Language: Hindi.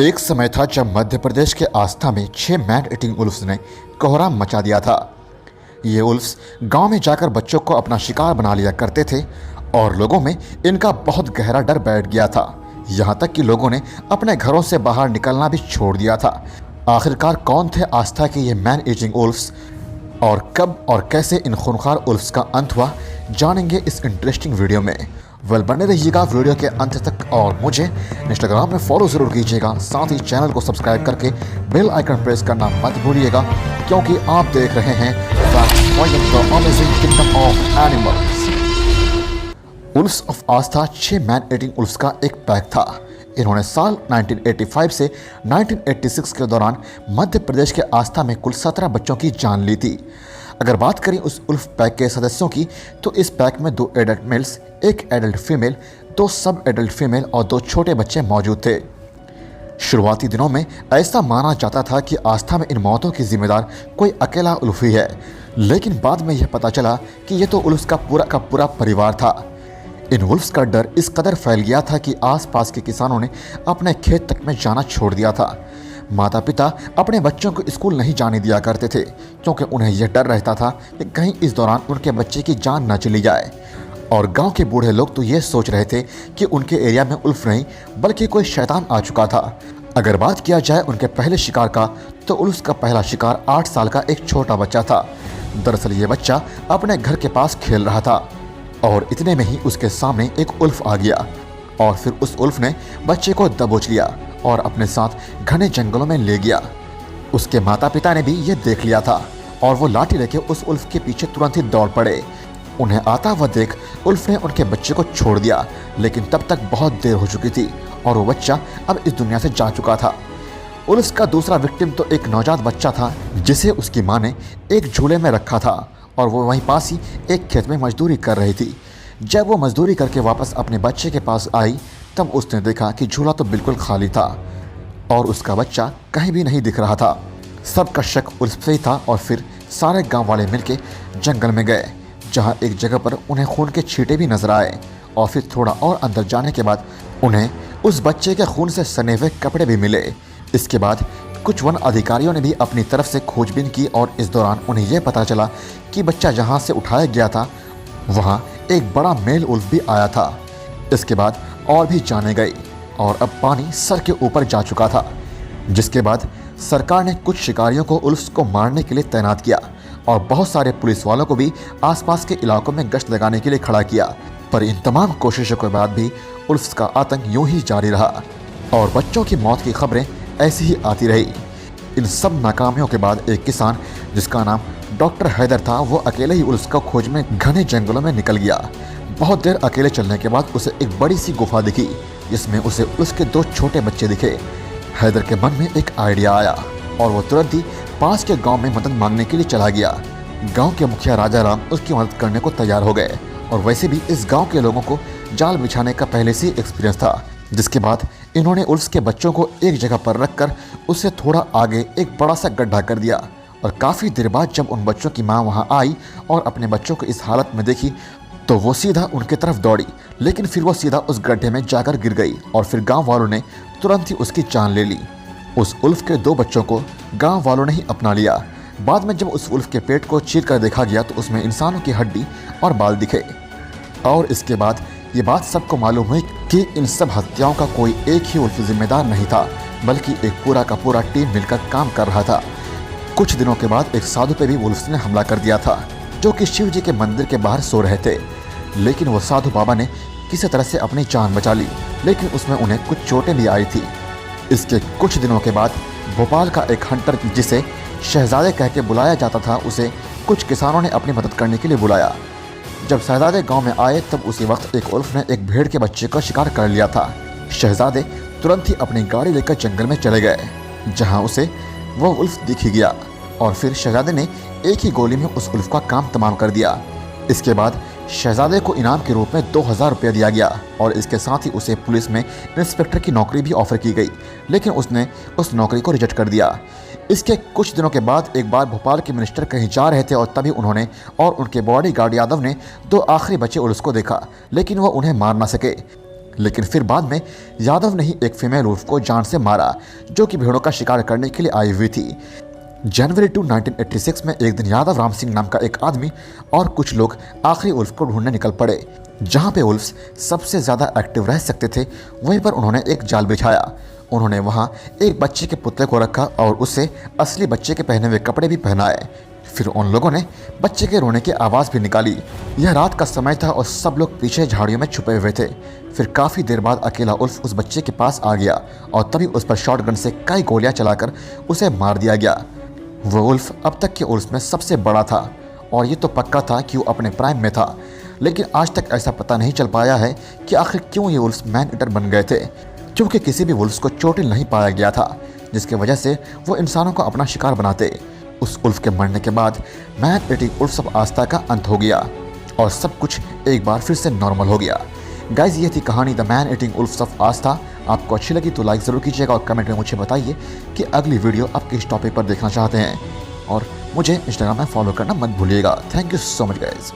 एक समय था जब मध्य प्रदेश के आस्था में 6 मैन ईटिंग उल्फ्स ने कोहराम मचा दिया था। ये उल्फ्स गांव में जाकर बच्चों को अपना शिकार बना लिया करते थे और लोगों में इनका बहुत गहरा डर बैठ गया था। यहाँ तक कि लोगों ने अपने घरों से बाहर निकलना भी छोड़ दिया था। आखिरकार कौन थे आस्था के ये मैन ईटिंग उल्फ्स और कब और कैसे इन खूंखार उल्फ्स का अंत हुआ, जानेंगे इस इंटरेस्टिंग वीडियो में। बने रहिएगा वीडियो के अंत तक और मुझे इंस्टाग्राम में फॉलो ज़रूर कीजिएगा। साथ ही चैनल को सब्सक्राइब करके बेल आइकन प्रेस करना मत भूलिएगा, क्योंकि आप देख रहे हैं the amazing kingdom of animals. Wolves of Aastha 6 man eating wolves का एक पैक था। इन्होंने साल 1985 से 1986 के दौरान मध्य प्रदेश के आस्था में कुल 17 बच्चों की जान ली थी। अगर बात करें उस उल्फ पैक के सदस्यों की, तो इस पैक में 2 एडल्ट मेल्स, 1 एडल्ट फीमेल, 2 सब एडल्ट फीमेल और 2 छोटे बच्चे मौजूद थे। शुरुआती दिनों में ऐसा माना जाता था कि आस्था में इन मौतों की जिम्मेदार कोई अकेला उल्फ ही है, लेकिन बाद में यह पता चला कि यह तो उल्फ्स का पूरा परिवार था। इन वुल्फ्स का डर इस कदर फैल गया था कि आसपास के किसानों ने अपने खेत तक में जाना छोड़ दिया था। माता पिता अपने बच्चों को स्कूल नहीं जाने दिया करते थे, क्योंकि उन्हें यह डर रहता था कि कहीं इस दौरान उनके बच्चे की जान न चली जाए। और गांव के बूढ़े लोग तो ये सोच रहे थे कि उनके एरिया में उल्फ नहीं बल्कि कोई शैतान आ चुका था। अगर बात किया जाए उनके पहले शिकार का, तो उल्फ का पहला शिकार 8 साल का एक छोटा बच्चा था। दरअसल ये बच्चा अपने घर के पास खेल रहा था और इतने में ही उसके सामने एक उल्फ आ गया और फिर उस उल्फ ने बच्चे को दबोच लिया और अपने साथ घने जंगलों में ले गया। उसके माता पिता ने भी ये देख लिया था और वो लाठी लेके उस उल्फ के पीछे तुरंत ही दौड़ पड़े। उन्हें आता हुआ देख उल्फ ने उनके बच्चे को छोड़ दिया, लेकिन तब तक बहुत देर हो चुकी थी और वो बच्चा अब इस दुनिया से जा चुका था। उल्फ का दूसरा विक्टिम तो एक नवजात बच्चा था, जिसे उसकी माँ ने एक झूले में रखा था और वो वहीं पास ही एक खेत में मजदूरी कर रही थी। जब वो मजदूरी करके वापस अपने बच्चे के पास आई, तब उसने देखा कि झूला तो बिल्कुल खाली था और उसका बच्चा कहीं भी नहीं दिख रहा था। सबका शक उल्फ पे ही था और फिर सारे गांव वाले मिलके जंगल में गए, जहां एक जगह पर उन्हें खून के छींटे भी नजर आए और फिर थोड़ा और अंदर जाने के बाद उन्हें उस बच्चे के खून से सने हुए कपड़े भी मिले। इसके बाद कुछ वन अधिकारियों ने भी अपनी तरफ से खोजबीन की और इस दौरान उन्हें यह पता चला कि बच्चा जहां से उठाया गया था वहां एक बड़ा मेल उल्फ भी आया था। इसके बाद और भी जाने गई और अब पानी सर के ऊपर जा चुका था, जिसके बाद सरकार ने कुछ शिकारियों को उल्फ्स को मारने के लिए तैनात किया और बहुत सारे पुलिस वालों को भी आसपास के इलाकों में गश्त लगाने के लिए खड़ा किया। पर इन तमाम कोशिशों के बाद भी उल्फ्स का आतंक यूं ही जारी रहा और बच्चों की मौत की खबरें ऐसी ही आती रही। इन सब नाकामियों के बाद एक किसान जिसका नाम डॉक्टर हैदर था, वो अकेले ही उल्फ्स को खोज में घने जंगलों में निकल गया। बहुत देर अकेले चलने के बाद उसे एक बड़ी सी गुफा दिखी, जिसमें उसे उसके 2 छोटे बच्चे दिखे। हैदर के मन में एक आइडिया आया और वो तुरंत ही पास के गांव में मदद मांगने के लिए चला गया। गांव के मुखिया राजा राम उसकी मदद करने को तैयार हो गए और वैसे भी इस गांव के लोगों को जाल बिछाने का पहले से एक्सपीरियंस था। जिसके बाद इन्होंने उल्फ्स के बच्चों को एक जगह पर रखकर उससे थोड़ा आगे एक बड़ा सा गड्ढा कर दिया और काफ़ी देर बाद जब उन बच्चों की माँ वहाँ आई और अपने बच्चों को इस हालत में देखी, तो वो सीधा उनके तरफ दौड़ी, लेकिन फिर वो सीधा उस गड्ढे में जाकर गिर गई और फिर गांव वालों ने तुरंत ही उसकी जान ले ली। उस उल्फ के 2 बच्चों को गांव वालों ने ही अपना लिया। बाद में जब उस उल्फ के पेट को चीर कर देखा गया तो उसमें इंसानों की हड्डी और बाल दिखे और इसके बाद ये बात सबको मालूम हुई कि इन सब हत्याओं का कोई एक ही उल्फ जिम्मेदार नहीं था, बल्कि एक पूरा का पूरा टीम मिलकर काम कर रहा था। कुछ दिनों के बाद एक साधु पे भी उल्फ्स ने हमला कर दिया था, जो कि शिव जी के मंदिर के बाहर सो रहे थे। लेकिन वो साधु बाबा ने किसी तरह से अपनी जान बचा ली, लेकिन उसमें उन्हें कुछ चोटें भी आई थी। इसके कुछ दिनों के बाद भोपाल का एक हंटर, जिसे शहजादे कह के बुलाया जाता था, उसे कुछ किसानों ने अपनी मदद करने के लिए बुलाया। जब शहजादे गांव में आए तब उसी वक्त एक उल्फ ने एक भेड़ के बच्चे का शिकार कर लिया था। शहजादे तुरंत ही अपनी गाड़ी लेकर जंगल में चले गए, जहां उसे वो उल्फ दिख ही गया और फिर शहजादे ने एक ही गोली में उस उल्फ का काम तमाम कर दिया। इसके बाद शहजादे को इनाम के रूप में 2000 रुपये दिया गया और इसके साथ ही उसे पुलिस में इंस्पेक्टर की नौकरी भी ऑफर की गई, लेकिन उसने उस नौकरी को रिजेक्ट कर दिया। इसके कुछ दिनों के बाद एक बार भोपाल के मिनिस्टर कहीं जा रहे थे और तभी उन्होंने और उनके बॉडीगार्ड यादव ने 2 आखिरी बचे उल्फ्स को देखा, लेकिन वो उन्हें मार ना सके। लेकिन फिर बाद में यादव ने ही एक फीमेल वुल्फ को जान से मारा जो कि भेड़ों का शिकार करने के लिए आई हुई थी। जनवरी 2 1986 में एक दिन यादव राम सिंह नाम का एक आदमी और कुछ लोग आखिरी उल्फ को ढूंढने निकल पड़े। जहां पे उल्फ्स सबसे ज़्यादा एक्टिव रह सकते थे वहीं पर उन्होंने एक जाल बिछाया। उन्होंने वहां एक बच्चे के पुतले को रखा और उसे असली बच्चे के पहने हुए कपड़े भी पहनाए। फिर उन लोगों ने बच्चे के रोने की आवाज़ भी निकाली। यह रात का समय था और सब लोग पीछे झाड़ियों में छुपे हुए थे। फिर काफ़ी देर बाद अकेला उल्फ उस बच्चे के पास आ गया और तभी उस पर शॉटगन से कई गोलियां चलाकर उसे मार दिया गया। वो उल्फ अब तक के उल्फ में सबसे बड़ा था और ये तो पक्का था कि वो अपने प्राइम में था, लेकिन आज तक ऐसा पता नहीं चल पाया है कि आखिर क्यों ये उल्फ मैन ईटर बन गए थे, क्योंकि किसी भी उल्फ को चोटिल नहीं पाया गया था जिसकी वजह से वो इंसानों को अपना शिकार बनाते। उस उल्फ के मरने के बाद मैन ईटिंग उल्फ्स ऑफ आस्था का अंत हो गया और सब कुछ एक बार फिर से नॉर्मल हो गया। गाइज, ये थी कहानी द मैन ईटिंग उल्फ्स ऑफ आस्था। आपको अच्छी लगी तो लाइक ज़रूर कीजिएगा और कमेंट में मुझे बताइए कि अगली वीडियो आप किस टॉपिक पर देखना चाहते हैं और मुझे इंस्टाग्राम में फॉलो करना मत भूलिएगा। Thank you so much guys.